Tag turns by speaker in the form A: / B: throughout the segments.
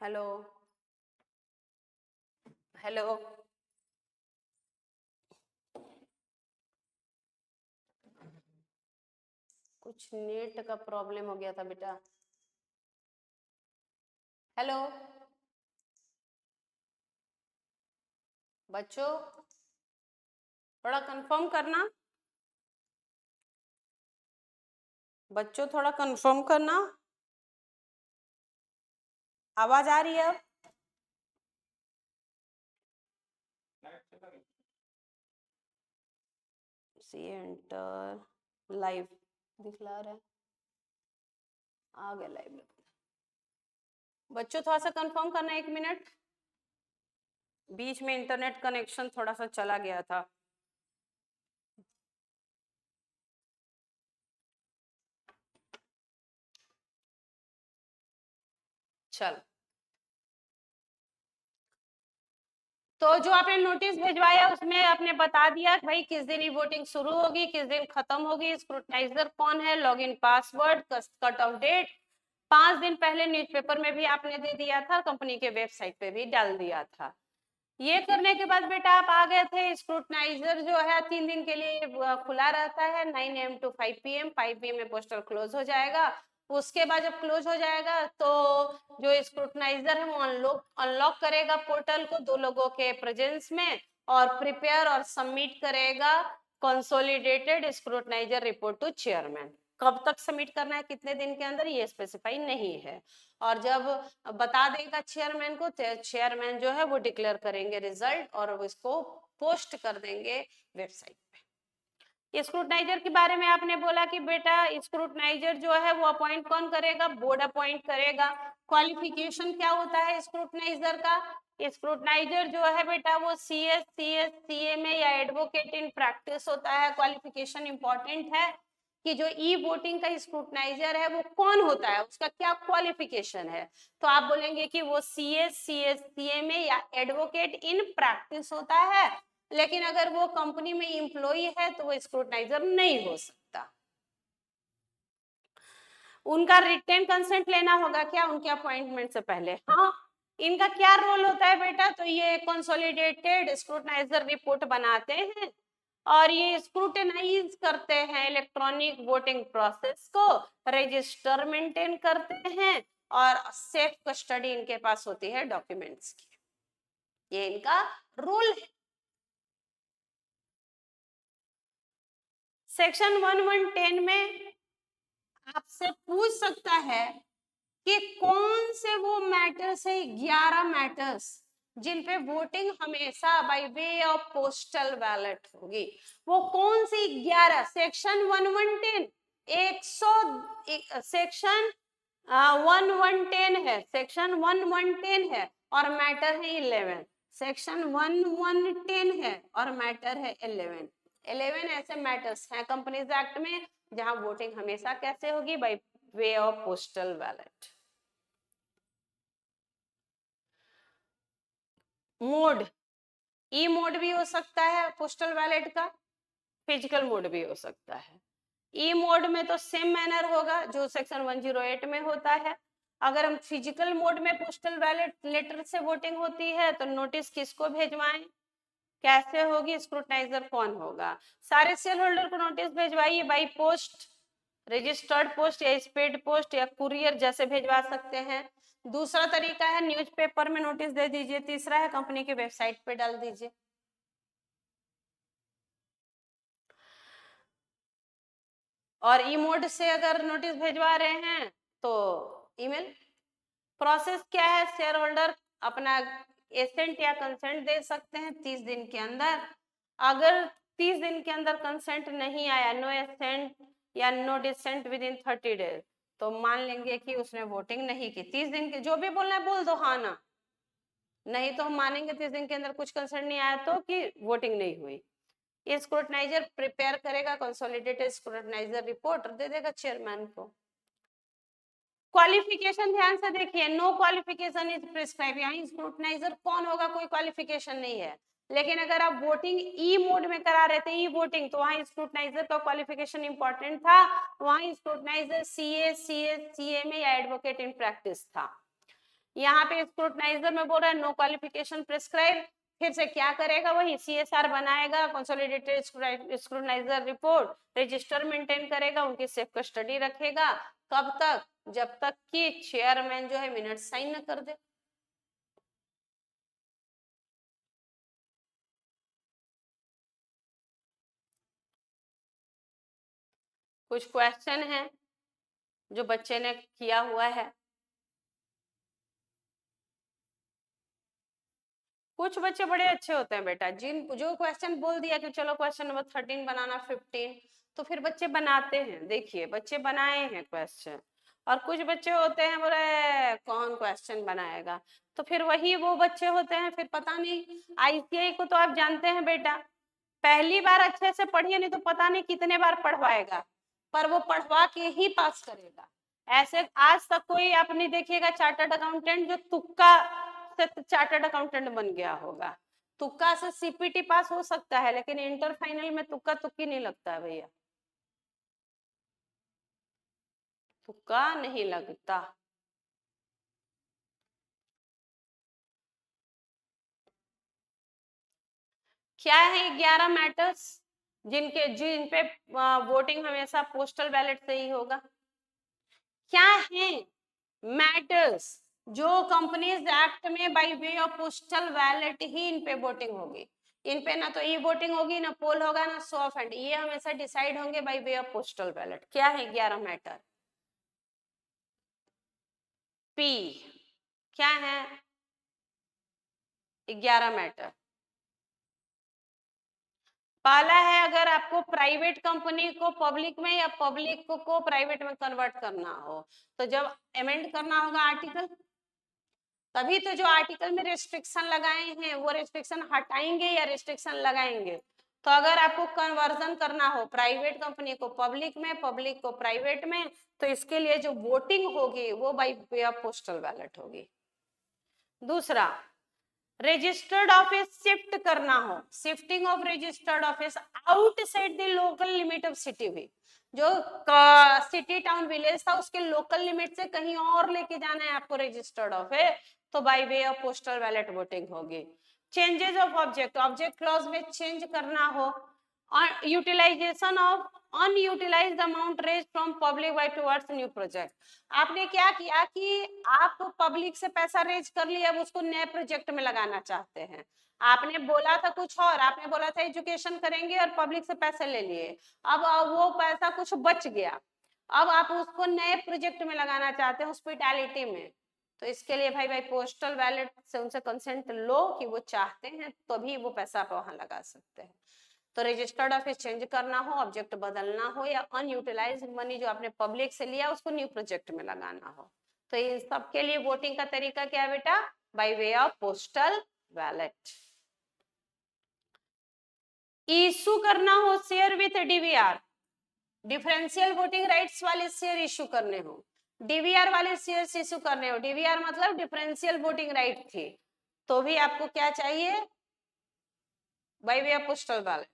A: Hello hello. कुछ net का problem हो गया था बेटा। हेलो बच्चों, थोड़ा कंफर्म करना। बच्चों थोड़ा कंफर्म करना। आवाज आ रही है अब? सी एंटर लाइव दिखला रहा है। आ गया लाइव। बच्चों थोड़ा सा कंफर्म करना, 1 मिनट। बीच में इंटरनेट कनेक्शन थोड़ा सा चला गया था। चल, तो जो आपने नोटिस भिजवाया उसमें आपने बता दिया भाई किस दिन ये वोटिंग शुरू होगी, किस दिन खत्म होगी, स्क्रूटनाइजर कौन है, login password, cut off date. 5 दिन पहले न्यूज़पेपर में भी आपने दे दिया था, कंपनी के वेबसाइट पे भी डाल दिया था। ये करने के बाद बेटा आप आ गए थे। स्क्रूटनाइजर जो है 3 दिन के लिए खुला रहता है, 9 AM to 5 PM। 5 PM में पोस्टल क्लोज हो जाएगा। उसके बाद जब क्लोज हो जाएगा तो जो स्क्रूटनाइजर है वो अनलॉक करेगा पोर्टल को 2 लोगों के प्रेजेंस में, और प्रिपेयर और सबमिट करेगा कंसोलिडेटेड स्क्रूटनाइजर रिपोर्ट टू चेयरमैन। कब तक सबमिट करना है, कितने दिन के अंदर, ये स्पेसिफाई नहीं है। और जब बता देगा चेयरमैन को तो चेयरमैन जो है वो डिक्लेयर करेंगे रिजल्ट और इसको पोस्ट कर देंगे वेबसाइट पे। स्क्रूटनाइजर के बारे में आपने बोला कि बेटा स्क्रूटनाइजर जो है वो अपॉइंट कौन करेगा, बोर्ड अपॉइंट करेगा। क्वालिफिकेशन क्या होता है स्क्रूटनाइजर का? स्क्रूटनाइजर जो है बेटा वो CS CS CMA या एडवोकेट इन प्रैक्टिस होता है। क्वालिफिकेशन इंपॉर्टेंट है कि जो ई वोटिंग का स्क्रूटनाइजर है वो कौन होता है, उसका क्या क्वालिफिकेशन है। तो आप बोलेंगे कि वो CS CS CMA या एडवोकेट इन प्रैक्टिस होता है। लेकिन अगर वो कंपनी में एम्प्लॉई है तो वो स्क्रूटनाइजर नहीं हो सकता। उनका रिटेन कंसेंट लेना होगा क्या उनके अपॉइंटमेंट से पहले? हाँ। इनका क्या रोल होता है बेटा? तो ये कंसोलिडेटेड स्क्रूटनाइजर रिपोर्ट बनाते हैं और ये स्क्रूटनाइज करते हैं इलेक्ट्रॉनिक वोटिंग प्रोसेस को, रजिस्टर मेंटेन करते हैं और सेफ कस्टडी इनके पास होती है डॉक्यूमेंट्स की। ये इनका रोल है। सेक्शन 1110 में आपसे पूछ सकता है कि कौन से वो मैटर्स है, 11 मैटर्स जिन पे वोटिंग हमेशा bye way of postal ballot होगी। वो कौन सी 11? सेक्शन 1110 सेक्शन 1110 है, सेक्शन 1110 है और मैटर है 11। सेक्शन 1110 है और मैटर है 11। 11 ऐसे मैटर्स हैं कंपनीज एक्ट में जहां वोटिंग हमेशा कैसे होगी, by way of postal ballot. Mode, E mode भी हो सकता है पोस्टल बैलेट का, फिजिकल मोड भी हो सकता है। ई मोड में तो सेम मैनर होगा जो सेक्शन 108 में होता है। अगर हम फिजिकल मोड में पोस्टल बैलेट लेटर से वोटिंग होती है तो नोटिस किसको भेजवाएं, कैसे होगी, स्क्रूटनाइजर कौन होगा? सारे शेयर होल्डर को नोटिस भेजवाइए बाई पोस्ट, रजिस्टर्ड पोस्ट या स्पीड पोस्ट या कुरियर जैसे भेजवा सकते हैं। दूसरा तरीका है न्यूज़पेपर में नोटिस दे दीजिए। तीसरा है कंपनी के वेबसाइट पे डाल दीजिए। और ई मोड से अगर नोटिस भेजवा रहे हैं तो ईमेल। प्रोसेस क्या है, शेयर होल्डर अपना एसेंट या कंसेंट दे सकते हैं 30 दिन के अंदर। अगर 30 दिन के अंदर कंसेंट नहीं आया, नो एसेंट या no dissent within 30 days, तो मान लेंगे कि उसने वोटिंग नहीं की। 30 दिन के जो भी बोलना है बोल दो हाँ ना, नहीं तो हम मानेंगे 30 दिन के अंदर कुछ कंसेंट नहीं आया तो कि वोटिंग नहीं हुई। ये स्क्रूटनाइजर प्रिपेयर करेगा कंसोलिडेटेड स्क्रूटनाइजर रिपोर्ट और दे देगा चेयरमैन को। क्वालिफिकेशन ध्यान से देखिए, नो क्वालिफिकेशन इज प्रिस्क्राइब। यहाँ स्क्रूटनाइजर कौन होगा कोई क्वालिफिकेशन नहीं है। लेकिन अगर आप वोटिंग ई मोड में करा रहे थे, ई वोटिंग, तो वहां स्क्रूटनाइजर का क्वालिफिकेशन इंपॉर्टेंट था। वहां स्क्रूटनाइजर CA CS CMA या एडवोकेट इन प्रैक्टिस था। यहाँ पे स्क्रूटनाइजर में बोल रहा है नो क्वालिफिकेशन प्रिस्क्राइब, फिर से क्या करेगा, वही CSR बनाएगा, कंसोलिडेटेड स्क्रूटनाइजर रिपोर्ट, रजिस्टर मेंटेन करेगा, उनकी सेफ कस्टडी रखेगा, कब तक, जब तक कि चेयरमैन जो है मिनट साइन न कर दे। कुछ क्वेश्चन है जो बच्चे ने किया हुआ है, कुछ बच्चे बड़े अच्छे होते हैं बेटा, जिन जो क्वेश्चन बोल दिया कि चलो क्वेश्चन नंबर 13 बनाना 15, तो फिर बच्चे बनाते हैं, देखिए बच्चे बनाए हैं क्वेश्चन। और कुछ बच्चे होते हैं बोले कौन क्वेश्चन बनाएगा, तो फिर वही वो बच्चे होते हैं, फिर पता नहीं। ICI को तो आप जानते हैं बेटा, पहली बार अच्छे से पढ़िए, नहीं तो पता नहीं कितने बार पढ़वाएगा, पर वो पढ़वा के ही पास करेगा। ऐसे आज तक कोई आप नहीं देखिएगा चार्टर्ड अकाउंटेंट जो तुक्का से चार्टर्ड अकाउंटेंट बन गया होगा। तुक्का से CPT पास हो सकता है, लेकिन इंटर फाइनल में तुक्का तुक्की नहीं लगता है भैया, तुक्का नहीं लगता। क्या है 11 मैटर्स जिन पे वोटिंग हमेशा पोस्टल बैलेट से ही होगा? क्या है मैटर्स जो कंपनीज एक्ट में by way of postal ballot ही इन पे वोटिंग होगी, इन पे ना तो ई वोटिंग होगी, ना पोल होगा, ना शो ऑफ हैंड, ये हमेशा डिसाइड होंगे bye way of postal ballot. क्या है 11 मैटर? पी क्या है 11 मैटर? पहला है अगर आपको प्राइवेट कंपनी को पब्लिक में या पब्लिक को प्राइवेट में कन्वर्ट करना हो, तो जब अमेंड करना होगा आर्टिकल, तभी तो जो आर्टिकल में रिस्ट्रिक्शन लगाए हैं वो रिस्ट्रिक्शन हटाएंगे या रिस्ट्रिक्शन लगाएंगे। तो अगर आपको कन्वर्जन करना हो प्राइवेट कंपनी को पब्लिक में, पब्लिक को प्राइवेट में, तो इसके लिए जो वोटिंग होगी वो bye way of postal ballot होगी। दूसरा, रजिस्टर्ड ऑफिस शिफ्ट करना हो, shifting of registered office outside the local limit of city भी, जो सिटी टाउन विलेज था उसके लोकल लिमिट से कहीं और लेके जाना है आपको रजिस्टर्ड ऑफिस, तो by way of postal ballot voting होगी। Changes of object, object clause में चेंज करना हो, utilization of unutilized amount raise from public by towards new project, आपने क्या किया कि आप पब्लिक से पैसा रेज कर लिया, अब उसको नए प्रोजेक्ट में लगाना चाहते हैं। आपने बोला था कुछ और, आपने बोला था एजुकेशन करेंगे और पब्लिक से पैसे ले लिए, अब वो पैसा कुछ बच गया, अब आप उसको नए प्रोजेक्ट में लगाना चाहते हैं हॉस्पिटैलिटी में, तो इसके लिए भाई भाई पोस्टल बैलेट से उनसे कंसेंट लो कि वो चाहते हैं, तभी वो पैसा आप वहां लगा सकते हैं। तो रजिस्टर्ड ऑफिस चेंज करना हो, ऑब्जेक्ट बदलना हो, या अनयूटिलाइज मनी जो आपने पब्लिक से लिया उसको न्यू प्रोजेक्ट में लगाना हो, तो इन सब के लिए वोटिंग का तरीका क्या है बेटा? Bye way of postal ballot. Issue करना हो share with DVR, differential voting rights वाले शेयर इशू करने हो, DVR वाले शेयर इशू करने हो, DVR मतलब डिफरेंशियल वोटिंग राइट थी, तो भी आपको क्या चाहिए? Bye way of postal ballot.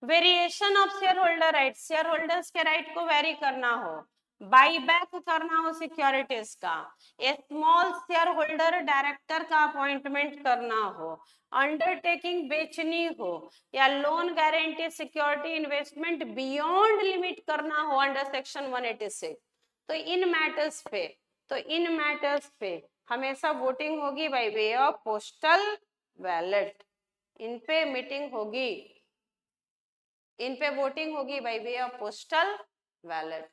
A: Variation of share holder right, share holders के राइट को वेरी करना हो, बाई बैक करना हो सिक्योरिटीज का, स्मॉल शेयर होल्डर डायरेक्टर का अपॉइंटमेंट करना हो, अंडरटेकिंग बेचनी हो, या loan guarantee security investment beyond limit करना हो अंडर सेक्शन 186, तो इन मैटर्स पे हमेशा वोटिंग होगी by way of postal ballot, इन पे मीटिंग होगी, इन पे वोटिंग होगी by way of postal ballot.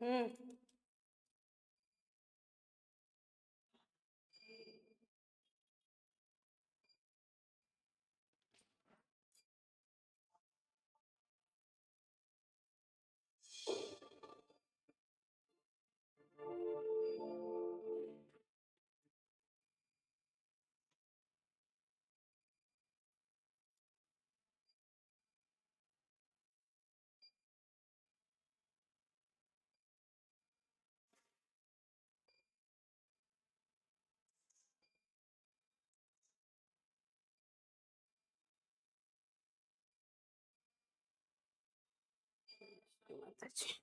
A: हम्म माता जी।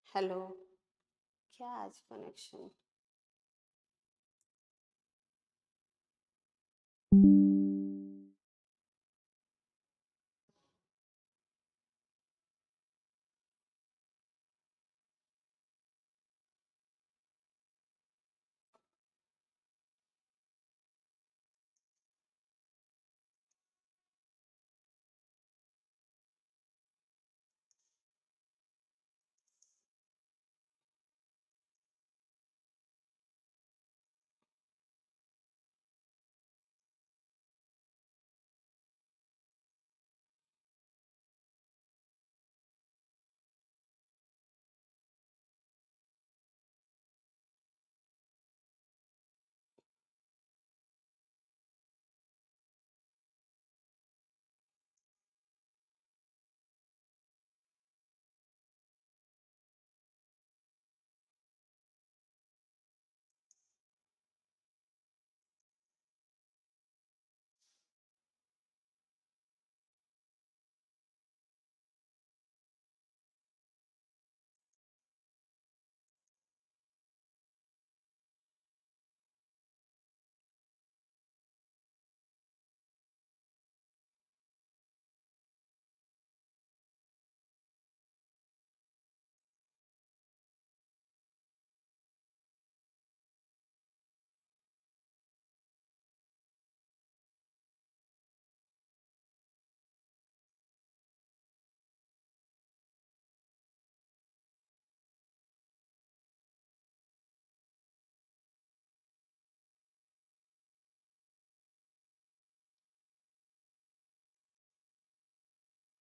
A: हेलो, क्या आज कनेक्शन?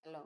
A: हेलो।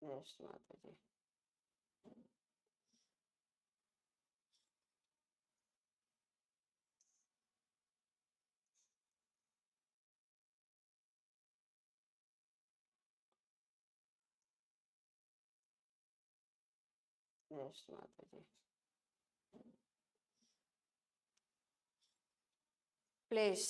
A: नेक्स्ट माता जी। नेक्स्ट माता जी। प्लेस,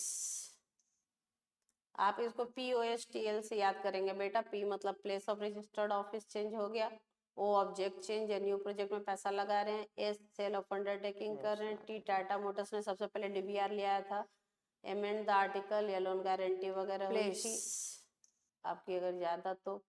A: आप इसको POSTL से याद करेंगे बेटा। P मतलब place of registered office change हो गया, O ऑब्जेक्ट चेंज या न्यू प्रोजेक्ट में पैसा लगा रहे हैं, S सेल ऑफ अंडरटेकिंग कर रहे हैं, T टाटा मोटर्स ने सबसे पहले DBR लिया था, एमेंड द आर्टिकल या लोन गारंटी वगैरह हुई थी आपकी अगर ज्यादा तो।